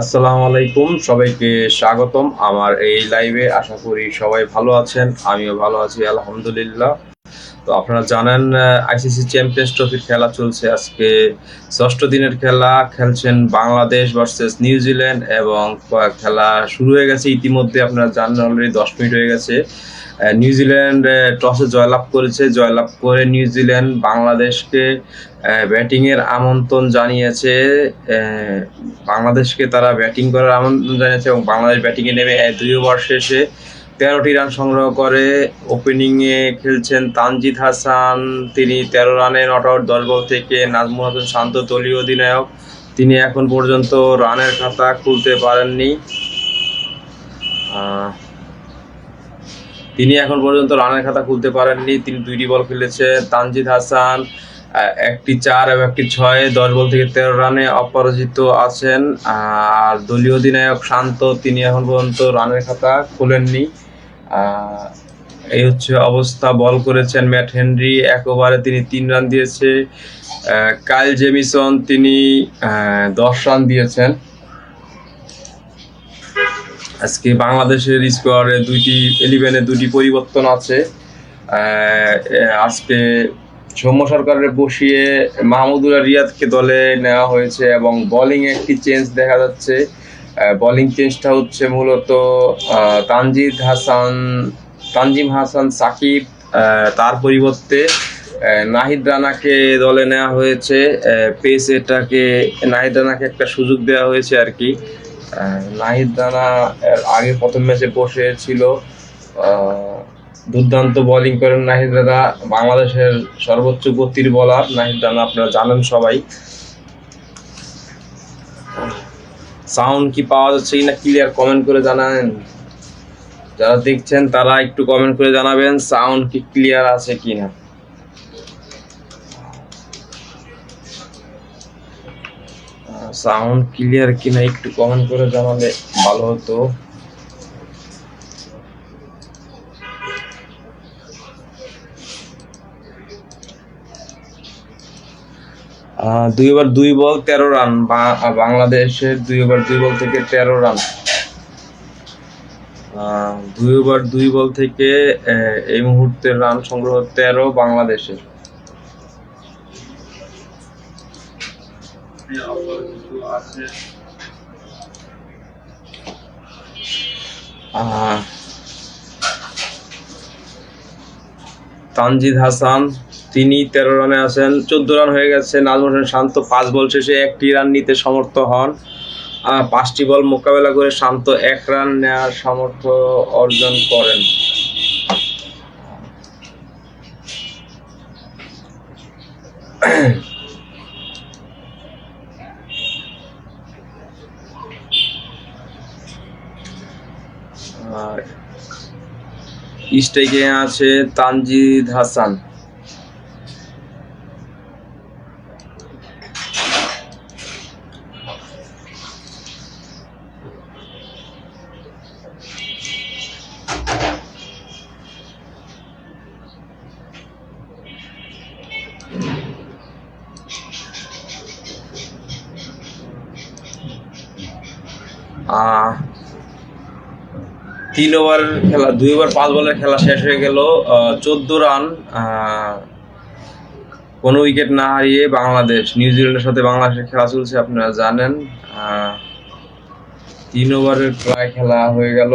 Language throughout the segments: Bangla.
আসসালামু আলাইকুম, সবাইকে স্বাগতম আমার এই লাইভে। আশা করি সবাই ভালো আছেন, আমিও ভালো আছি আলহামদুলিল্লাহ। তো আপনারা জানেন আইসিসি চ্যাম্পিয়ন্স ট্রফির খেলা চলছে। আজকে ষষ্ঠ দিনের খেলা খেলছেন বাংলাদেশ ভার্সেস নিউজিল্যান্ড এবং খেলা শুরু হয়ে গেছে ইতিমধ্যে। আপনারা জানেন অলরেডি 10 মিনিট হয়ে গেছে। নিউজিল্যান্ড টসে জয়লাভ করেছে। জয়লাভ করে নিউজিল্যান্ড বাংলাদেশকে ব্যাটিংয়ের আমন্ত্রণ জানিয়েছে। বাংলাদেশকে তারা ব্যাটিং করার আমন্ত্রণ জানিয়েছে এবং বাংলাদেশ ব্যাটিংয়ে নেমে 2 ওভার শেষে 13টি রান সংগ্রহ করে। ওপেনিংয়ে খেলছেন তানজিদ হাসান, তিনি 13 রানে নট আউট 10 বল থেকে। নাজমুল হাসান শান্ত দলীয় অধিনায়ক, তিনি এখন পর্যন্ত রানের খাতা খুলতে পারেননি। তিনি 2টি বল খেলেছে। তানজিদ হাসান একটি 4 এবং একটি 6, 10 বল থেকে 13 রানে অপরাজিত আছেন। আর দলীয় অধিনায়ক শান্ত, তিনি এখন পর্যন্ত রানের খাতা খোলেননি। এই হচ্ছে অবস্থা। বল করেছেন ম্যাট হেনরি, 1 ওভারে তিনি 3 রান দিয়েছে। কাইল জেমিসন, তিনি 10 রান দিয়েছেন। আজকে বাংলাদেশের স্কোয়াডে 11-এ 2টি পরিবর্তন আছে। আজকে সৌম্য সরকারের বসিয়ে মাহমুদুল্লাহ রিয়াদকে দলে নেওয়া হয়েছে এবং বোলিং একটি চেঞ্জ দেখা যাচ্ছে। বোলিং চেঞ্জটা হচ্ছে মূলত তানজিম হাসান সাকিব, তার পরিবর্তে নাহিদ রানাকে দলে নেওয়া হয়েছে। নাহিদ রানাকে একটা সুযোগ দেওয়া হয়েছে আর কি। নাহিদ রানা আগে প্রথম ম্যাচে বসেছিল। দুর্দান্ত বোলিং করেন নাহিদ রানা, বাংলাদেশের সর্বোচ্চ গতির বোলার নাহিদ রানা, আপনারা জানেন সবাই। সাউন্ড কি পাওয়া যাচ্ছে কিনা ক্লিয়ার কমেন্ট করে জানাবেন। যারা দেখছেন তারা একটু কমেন্ট করে জানাবেন সাউন্ড কি ক্লিয়ার আছে কিনা। সাউন্ড ক্লিয়ার কিনা একটু কমেন্ট করে জানালে ভালো হতো। 2 ওভার 2 বল 13 রান, বাংলাদেশের 2 ওভার 2 বল থেকে 13 রান। 2 ওভার 2 বল থেকে এই মুহূর্তে রান সংগ্রহ 13 বাংলাদেশের। তানজিদ হাসান, তিনি 13 রানে আছেন। 14 রান হয়ে গেছে। নাজমুল হাসান শান্ত 5 বল শেষে 1টি রান নিতে সমর্থ হন। 5টি বল মোকাবেলা করে শান্ত 1 রান নেওয়ার সামর্থ্য অর্জন করেন। স্ট্রাইকে আছে তানজিদ হাসান। আহ 3 ওভার খেলা, 2 ওভার 5 বলের খেলা শেষ হয়ে গেল। 14 রান, কোনো উইকেট না হারিয়ে বাংলাদেশ নিউজিল্যান্ডের সাথে বাংলাদেশের খেলা চলছে, আপনারা জানেন। 3 ওভারের প্রায় খেলা হয়ে গেল।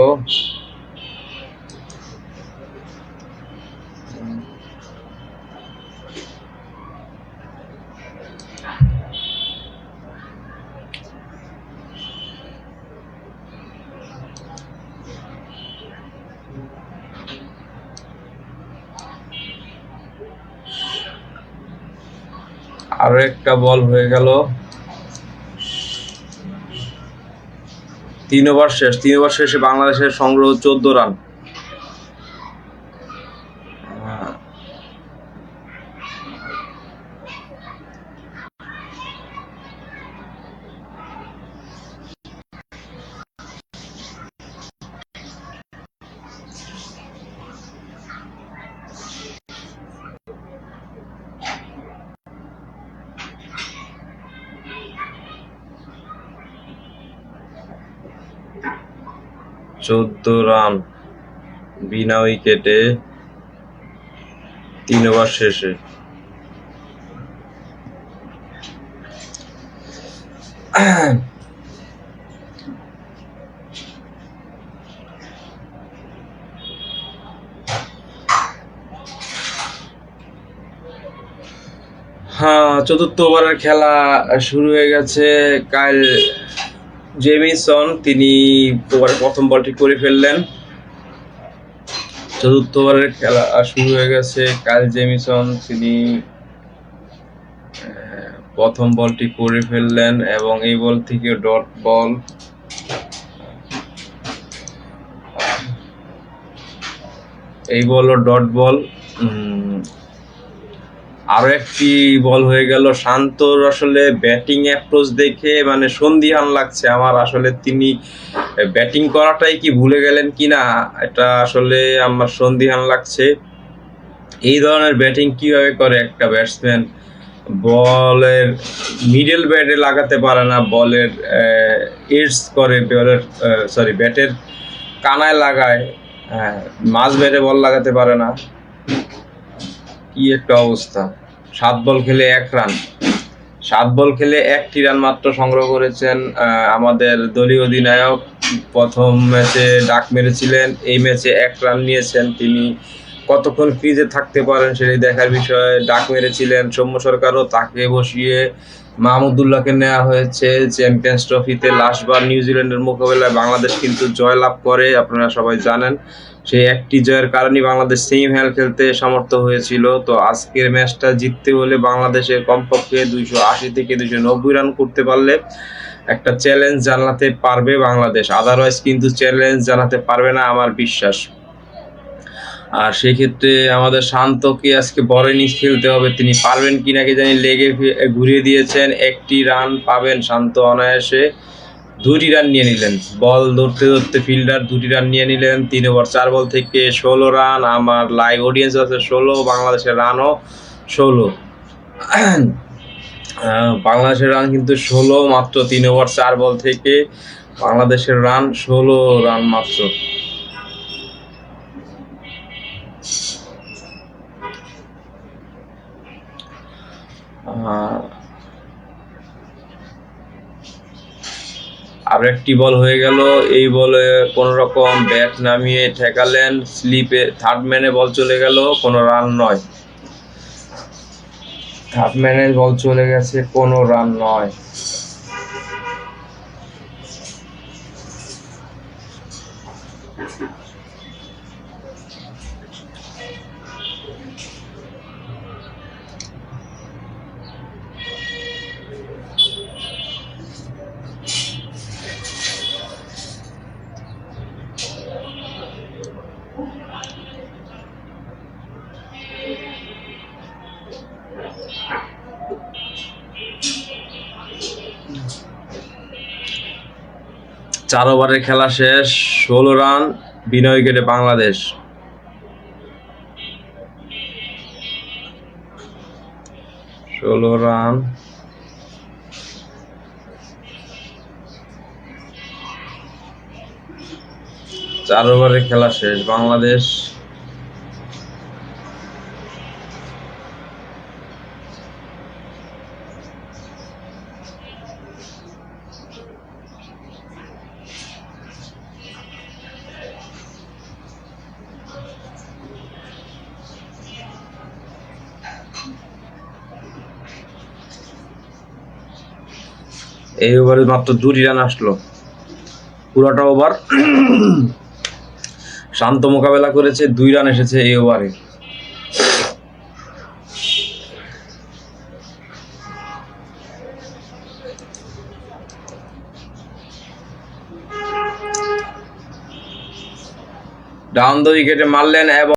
আরো একটা বল হয়ে গেল। 3 ওভার শেষে বাংলাদেশের সংগ্রহ 14 রান। 14 রান বিনা উইকেটে 3 ওভার শেষে। হ্যাঁ, চতুর্থ ওভারের খেলা শুরু হয়ে গেছে। কাইল জেমিসন তিনি ওভারের প্রথম বলটি করে ফেললেন। চতুর্থ ওভারের খেলা শুরু হয়ে গেছে। কাইল জেমিসন তিনি প্রথম বলটি করে ফেললেন এবং এই বল থেকে ডট বল। এই বলও ডট বল। আরো একটি বল হয়ে গেল। শান্তর আসলে ব্যাটিং অ্যাপ্রোচ দেখে মানে সন্দিহান লাগছে আমার। আসলে তিনি ব্যাটিং করাটাই কি ভুলে গেলেন কিনা, এটা আসলে আমার সন্দিহান লাগছে। এই ধরনের ব্যাটিং কিভাবে করে একটা ব্যাটসম্যান? বলের মিডল ব্যাটে লাগাতে পারে না, বলের এডস করে, বলের ব্যাটের কানায় লাগায়, মাঝ ব্যাটে বল লাগাতে পারে না। কি একটা অবস্থা! 7 বল খেলে 1 রান। 7 বল খেলে 1টি রান মাত্র সংগ্রহ করেছেন আমাদের দলীয় অধিনায়ক। প্রথম ম্যাচে ডাক মেরেছিলেন, এই ম্যাচে 1 রান নিয়েছেন। তিনি কতক্ষণ ক্রিজে থাকতে পারেন সেটাই দেখার বিষয়। ডাক মেরেছিলেন সৌম্য সরকারও, তাকে বসিয়ে মাহমুদুল্লাহকে নেওয়া হয়েছে। চ্যাম্পিয়ন্স ট্রফিতে লাস্টবার নিউজিল্যান্ডের মোকাবেলায় বাংলাদেশ কিন্তু জয়লাভ করে, আপনারা সবাই জানেন। সেই একটি জয়ের কারণেই বাংলাদেশ সেমিফাইনাল খেলতে সমর্থ হয়েছিল। তো আজকের ম্যাচটা জিততে হলে বাংলাদেশের কমপক্ষে 280 থেকে 290 রান করতে পারলে একটা চ্যালেঞ্জ জানাতে পারবে বাংলাদেশ। আদারওয়াইজ কিন্তু চ্যালেঞ্জ জানাতে পারবে না আমার বিশ্বাস। আর সেই ক্ষেত্রে আমাদের শান্তকে আজকে বড় ইনিংস খেলতে হবে। তিনি পারবেন কিনা কি জানি, লেগে ঘুরিয়ে দিয়েছেন। 1টি রান পাবেন শান্ত অনায়াসে। 2টি রান নিয়ে নিলেন, বল ধরতে ধরতে ফিল্ডার 2টি রান নিয়ে নিলেন। 3 ওভার 4 বল থেকে 16 রান। আমার লাইভ অডিয়েন্স আছে 16, বাংলাদেশের রানও 16। বাংলাদেশের রান কিন্তু 16 মাত্র 3 ওভার 4 বল থেকে। বাংলাদেশের রান 16 রান মাত্র। আর একটি বল হয়ে গেল। এই বলে কোন রকম ব্যাট নামিয়ে ঠেকালেন, স্লিপে থার্ড ম্যানে বল চলে গেল, কোনো রান নয়। থার্ড ম্যানে বল চলে গেছে, কোনো রান নয়। চার ওভারের খেলা শেষ, 16 রান বিনা উইকেটে বাংলাদেশ। ষোলো রান। চার ওভারের খেলা শেষ, বাংলাদেশ এই ওভারে মাত্র 2টি রান আসলো। পুরোটা ওভার শান্ত মোকাবেলা করেছে, 2 রান এসেছে এই ওভারে। ডাউন দ্য উইকেটে মারলেন এবং